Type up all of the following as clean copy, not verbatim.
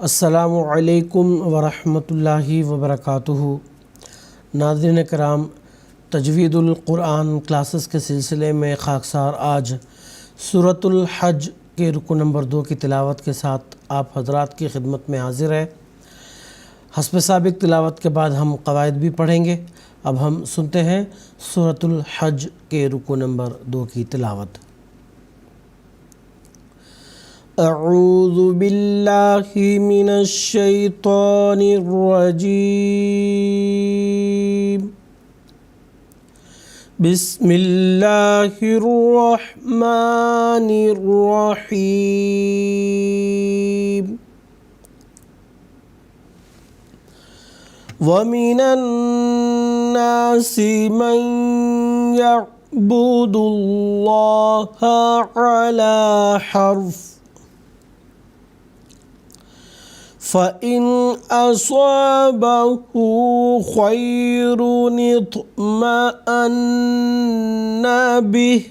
السلام علیکم ورحمۃ اللہ وبرکاتہ۔ ناظرین کرام، تجوید القرآن کلاسز کے سلسلے میں خاکسار آج سورۃ الحج کے رکوع نمبر 2 کی تلاوت کے ساتھ آپ حضرات کی خدمت میں حاضر ہے۔ حسب سابق تلاوت کے بعد ہم قواعد بھی پڑھیں گے۔ اب ہم سنتے ہیں سورۃ الحج کے رکوع نمبر 2 کی تلاوت۔ اعوذ باللہ من الشیطان الرجیم، بسم اللہ الرحمن الرحیم۔ وَمِنَ النَّاسِ مَن يَعْبُدُ اللَّهَ عَلَى حَرْفٍ فَإِنْ أَصَابَهُ خَيْرٌ اطْمَأَنَّ بِهِ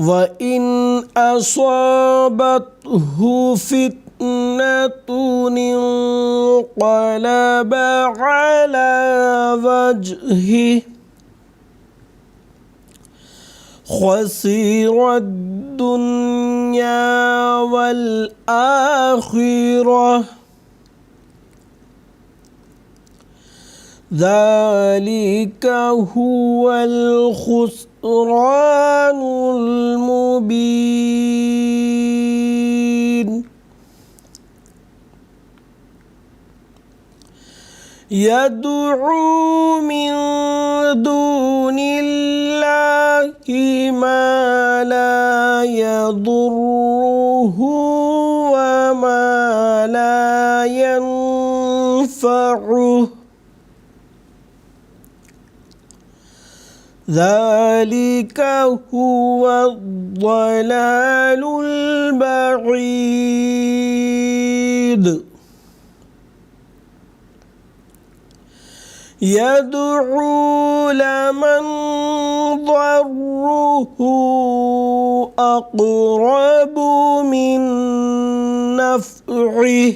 وَإِنْ أَصَابَتْهُ فِتْنَةٌ انقلب عَلَى وَجْهِهِ خَسِرَ الدُّنْيَا وَالْآخِرَةَ ذَلِكَ هُوَ الْخُسْرَانُ الْمُبِينُ۔ يَدْعُو مِن دُونِ اللَّهِ مَا لَا يَضُرُّهُ وَمَا لَا يَنفَعُهُ ذَلِكَ هُوَ الضَّلَالُ الْبَعِيدُ۔ يَدْعُو لَمَنْ ضَرُّهُ أَقْرَبُ مِنْ نَفْعِهِ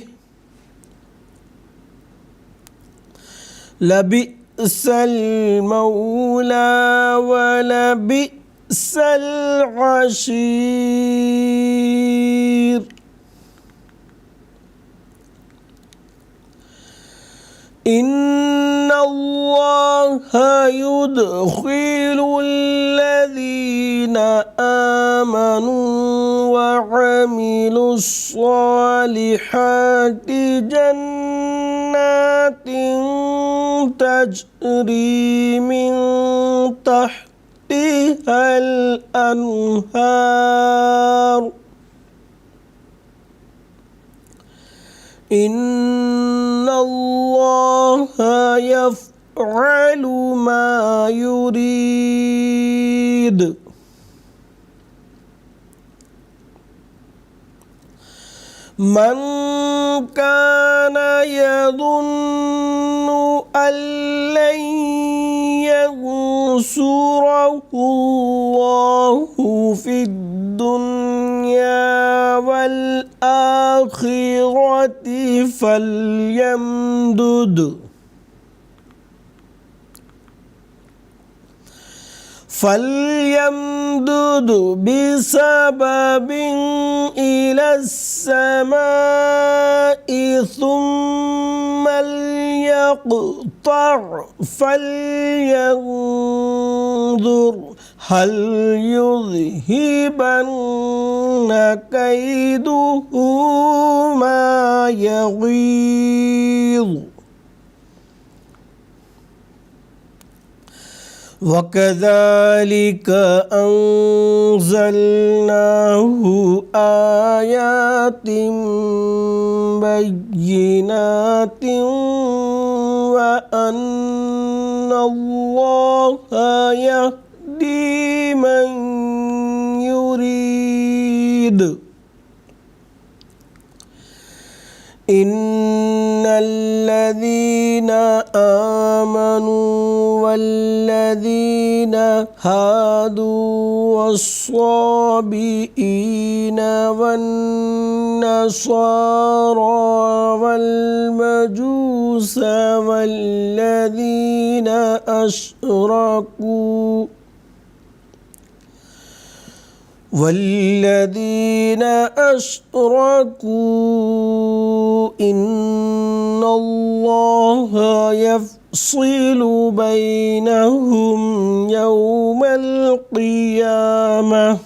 لَبِئْسَ الْمَوْلَى وَلَبِئْسَ الْعَشِيرُ۔ إِنَّ اللَّهَ يُدْخِلُ الَّذِينَ آمَنُوا وَعَمِلُوا الصَّالِحَاتِ جَنَّاتٍ تَجْرِي مِن تَحْتِهَا الْأَنْهَارُ إِنَّ اللَّهَ يَفْعَلُ مَا يُرِيدُ۔ مَنْ كَانَ يَظُنُّ أَنْ لَنْ يَنْصُرَهُ اللَّهُ فِي الدُّنْيَا وَالْآخِرَةِ فَلْيَمْدُدْ بِسَبَبٍ إِلَى السَّمَاءِ ثُمَّ لْيَقْطَعْ فَلْيَنْظُرْ هَلْ يُذْهِبَنَّ كَيْدُهُ مَا يَغِيظُ۔ وَكَذَلِكَ أَنزَلْنَاهُ آيَاتٍ بَيِّنَاتٍ وَأَنَّ اللَّهَ يَهْدِي مَن يُرِيدُ۔ إِنَّ الَّذِينَ آمَنُوا والذين هادوا والصابئين والنصارى والمجوس والذين أشركوا إن الله يفصل بينهم يوم القيامة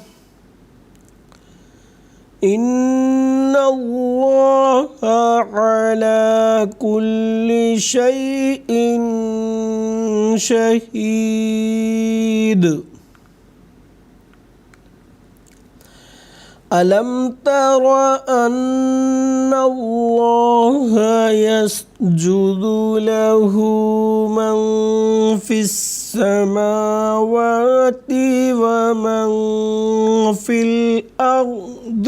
إن الله على كل شيء شهيد ألم تر أن الله يسجد له من في السماوات ومن في الأرض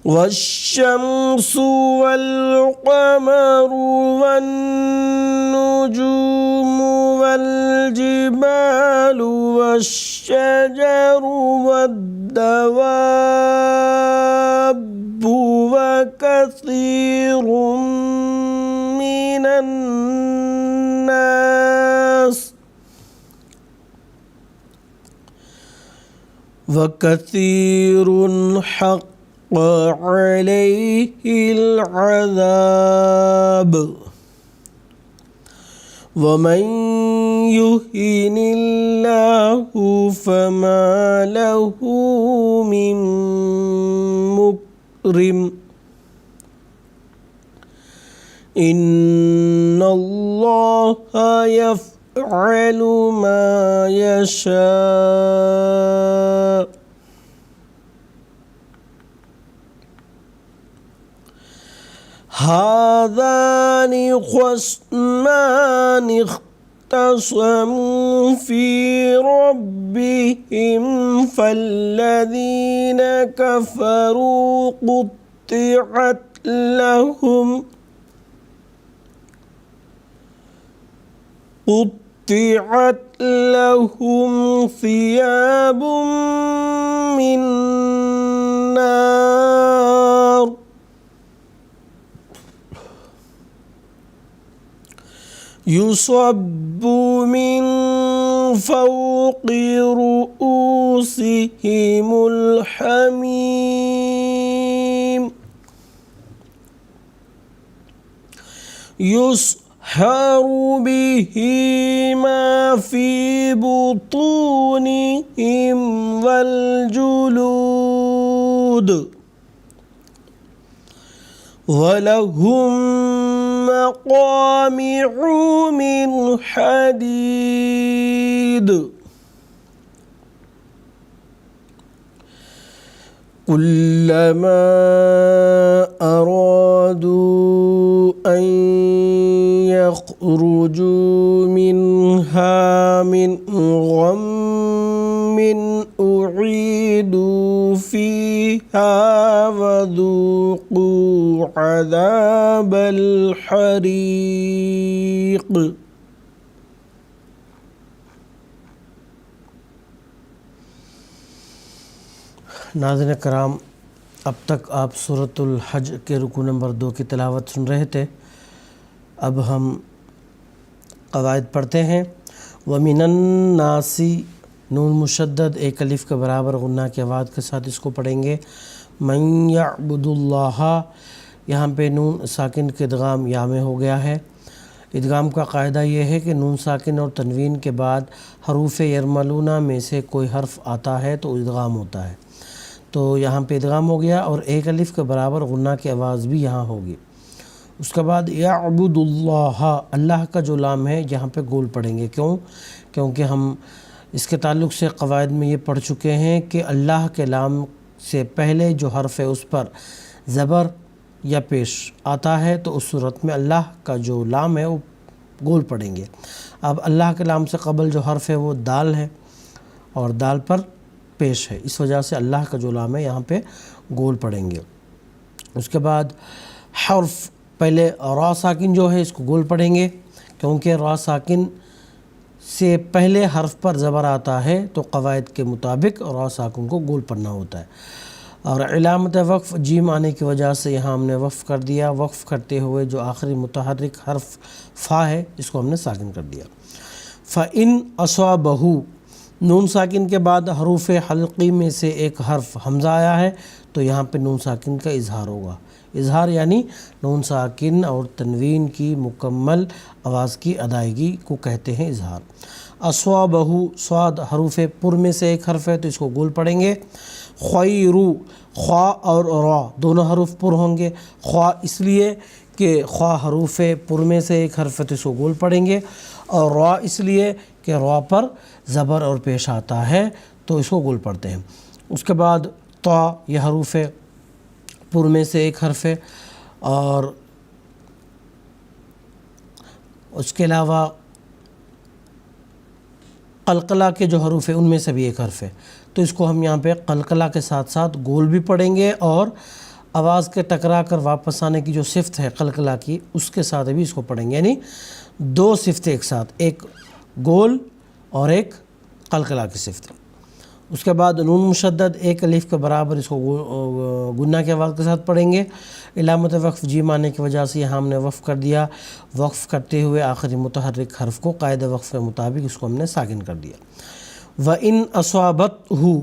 والشمس والقمر والنجوم والجبال والشجر والدواب وكثير من الناس حق عليه العذاب ومن يهن الله فما له من مكرم إن الله يفعل ما يشاء هذان خصمان اختصموا في ربهم فالذين كفروا قطعت لهم ثياب من نار يصب من فوق رؤوسهم الحميم يصهر به ما في بطونهم والجلود ولهم مقامع من حديد كلما أرادوا أن يخرجوا منها من غم أعيدوا فيها وذوقوا عذاب الحريق ناظرین کرام، اب تک آپ سورۃ الحج کے رکوع نمبر 2 کی تلاوت سن رہے تھے۔ اب ہم قواعد پڑھتے ہیں۔ وَمِنَ النَّاسِ نون مشدد ایک الف کے برابر غنہ کی آواز کے ساتھ اس کو پڑھیں گے۔ مَن يَعْبُدُ اللَّهَ، یہاں پہ نون ساکن کے ادغام یا میں ہو گیا ہے۔ ادغام کا قاعدہ یہ ہے کہ نون ساکن اور تنوین کے بعد حروف یرملونہ میں سے کوئی حرف آتا ہے تو ادغام ہوتا ہے، تو یہاں پہ ادغام ہو گیا اور ایک الف کے برابر غنہ کی آواز بھی یہاں ہوگی۔ اس کے بعد یعبد اللہ، اللہ کا جو لام ہے یہاں پہ گول پڑھیں گے۔ کیونکہ ہم اس کے تعلق سے قواعد میں یہ پڑھ چکے ہیں کہ اللہ کے لام سے پہلے جو حرف ہے اس پر زبر یا پیش آتا ہے تو اس صورت میں اللہ کا جو لام ہے وہ گول پڑھیں گے۔ اب اللہ کے لام سے قبل جو حرف ہے وہ دال ہے اور دال پر پیش ہے، اس وجہ سے اللہ کا جو لام ہے یہاں پہ گول پڑھیں گے۔ اس کے بعد حرف پہلے را ساکن جو ہے اس کو گول پڑھیں گے، کیونکہ را ساکن سے پہلے حرف پر زبر آتا ہے تو قواعد کے مطابق را ساکن کو گول پڑھنا ہوتا ہے۔ اور علامت وقف جیم آنے کی وجہ سے یہاں ہم نے وقف کر دیا، وقف کرتے ہوئے جو آخری متحرک حرف فا ہے اس کو ہم نے ساکن کر دیا۔ فَإِنْ أَصَابَهُ، نون ساکن کے بعد حروف حلقی میں سے ایک حرف حمزہ آیا ہے تو یہاں پہ نون ساکن کا اظہار ہوگا۔ اظہار یعنی نون ساکن اور تنوین کی مکمل آواز کی ادائیگی کو کہتے ہیں اظہار۔ اصوابہ، صاد حروف پر میں سے ایک حرف ہے تو اس کو گول پڑھیں گے۔ خیرو، خوا اور را دونوں حروف پر ہوں گے۔ خوا اس لیے کہ خوا حروف پر میں سے ایک حرف ہے تو اس کو گول پڑھیں گے، اور را اس لیے کہ را پر زبر اور پیش آتا ہے تو اس کو گول پڑھتے ہیں۔ اس کے بعد طا، یہ حروف پر میں سے ایک حرف ہے، اور اس کے علاوہ قلقلہ کے جو حروف ہیں ان میں سے بھی ایک حرف ہے تو اس کو ہم یہاں پہ قلقلہ کے ساتھ ساتھ گول بھی پڑھیں گے، اور آواز کے ٹکرا کر واپس آنے کی جو صفت ہے قلقلہ کی اس کے ساتھ بھی اس کو پڑھیں گے، یعنی دو صفتیں ایک ساتھ، ایک گول اور ایک قلقلہ کی صفت۔ اس کے بعد نون مشدد ایک الف کے برابر اس کو گنہ کے آواز کے ساتھ پڑھیں گے۔ علامت وقف جیم آنے کی وجہ سے یہاں ہم نے وقف کر دیا، وقف کرتے ہوئے آخری متحرک حرف کو قاعدہ وقف کے مطابق اس کو ہم نے ساکن کر دیا۔ وَإِنْ أَصَابَتْهُ،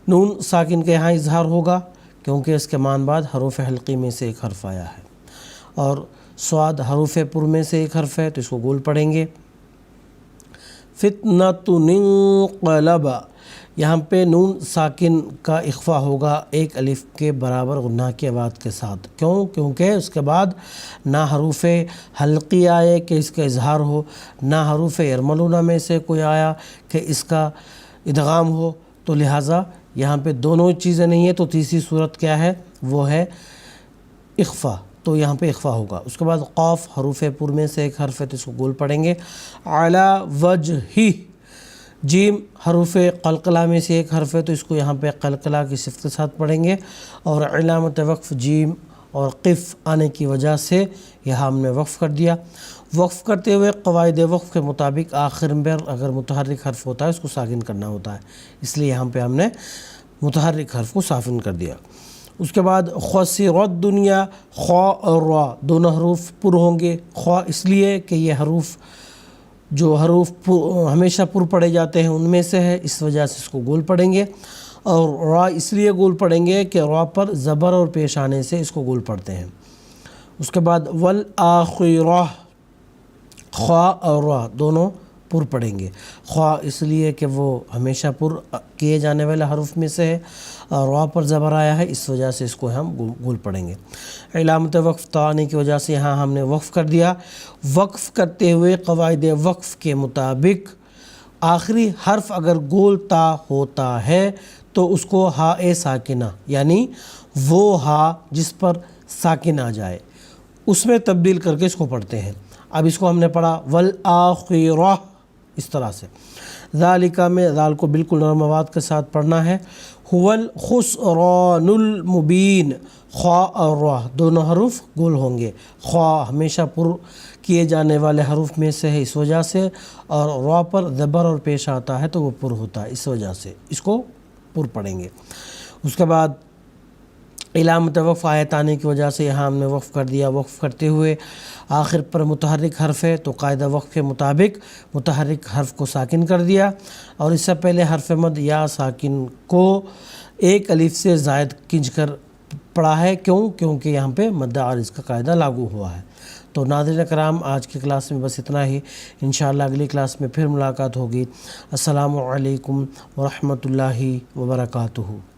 نون ساکن کے یہاں اظہار ہوگا کیونکہ اس کے مان بعد حروف حلقی میں سے ایک حرف آیا ہے، اور صاد حروف پر میں سے ایک حرف ہے تو اس کو گول پڑھیں گے۔ فِتْنَةٌ انقلب، یہاں پہ نون ساکن کا اخفا ہوگا ایک الف کے برابر غنہ کی آواز کے ساتھ۔ کیونکہ اس کے بعد نہ حروف حلقی آئے کہ اس کا اظہار ہو، نہ حروف یرملون میں سے کوئی آیا کہ اس کا ادغام ہو، تو لہٰذا یہاں پہ دونوں چیزیں نہیں ہیں، تو تیسری صورت کیا ہے؟ وہ ہے اخفا، تو یہاں پہ اخفا ہوگا۔ اس کے بعد قاف حروف پر میں سے ایک حرف ہے تو اس کو گول پڑھیں گے۔ علی وجہ، جیم حروف قلقلہ میں سے ایک حرف ہے تو اس کو یہاں پہ قلقلہ کی صفت کے ساتھ پڑھیں گے، اور علامت وقف جیم اور قف آنے کی وجہ سے یہاں ہم نے وقف کر دیا۔ وقف کرتے ہوئے قواعد وقف کے مطابق آخر میں اگر متحرک حرف ہوتا ہے اس کو ساکن کرنا ہوتا ہے، اس لیے یہاں پہ ہم نے متحرک حرف کو ساکن کر دیا۔ اس کے بعد خسرت الدنیا، خوا اور را دونوں حروف پر ہوں گے۔ خوا اس لیے کہ یہ جو حروف ہمیشہ پر پڑھے جاتے ہیں ان میں سے ہے، اس وجہ سے اس کو گول پڑھیں گے، اور را اس لیے گول پڑھیں گے کہ را پر زبر اور پیش آنے سے اس کو گول پڑھتے ہیں۔ اس کے بعد والآخرہ، خوا اور را دونوں پر پڑھیں گے۔ خوا اس لیے کہ وہ ہمیشہ پر کیے جانے والے حروف میں سے ہے، اور را پر زبر آیا ہے اس وجہ سے اس کو ہم گول پڑھیں گے۔ علامت وقف تا آنے کی وجہ سے یہاں ہم نے وقف کر دیا۔ وقف کرتے ہوئے قواعد وقف کے مطابق آخری حرف اگر گول تا ہوتا ہے تو اس کو ہا ساکنہ، یعنی وہ ہا جس پر ساکن آ جائے اس میں تبدیل کر کے اس کو پڑھتے ہیں۔ اب اس کو ہم نے پڑھا والآخرہ اس طرح سے۔ ذالکہ میں ذال کو بالکل نرم آواز کے ساتھ پڑھنا ہے۔ هو الخسران المبین، خوا اور را دونوں حروف گول ہوں گے۔ خوا ہمیشہ پر کیے جانے والے حروف میں سے ہے اس وجہ سے، اور را پر زبر اور پیش آتا ہے تو وہ پر ہوتا ہے، اس وجہ سے اس کو پر پڑھیں گے۔ اس کے بعد علامت وقف آیت آنے کی وجہ سے یہاں ہم نے وقف کر دیا۔ وقف کرتے ہوئے آخر پر متحرک حرف ہے تو قاعدہ وقف کے مطابق متحرک حرف کو ساکن کر دیا، اور اس سے پہلے حرف مد یا ساکن کو ایک الف سے زائد کھنچ کر پڑھا ہے۔ کیونکہ یہاں پہ مد عارض کا قاعدہ لاگو ہوا ہے۔ تو ناظرین کرام، آج کی کلاس میں بس اتنا ہی، انشاءاللہ اگلی کلاس میں پھر ملاقات ہوگی۔ السلام علیکم ورحمۃ اللہ وبرکاتہ۔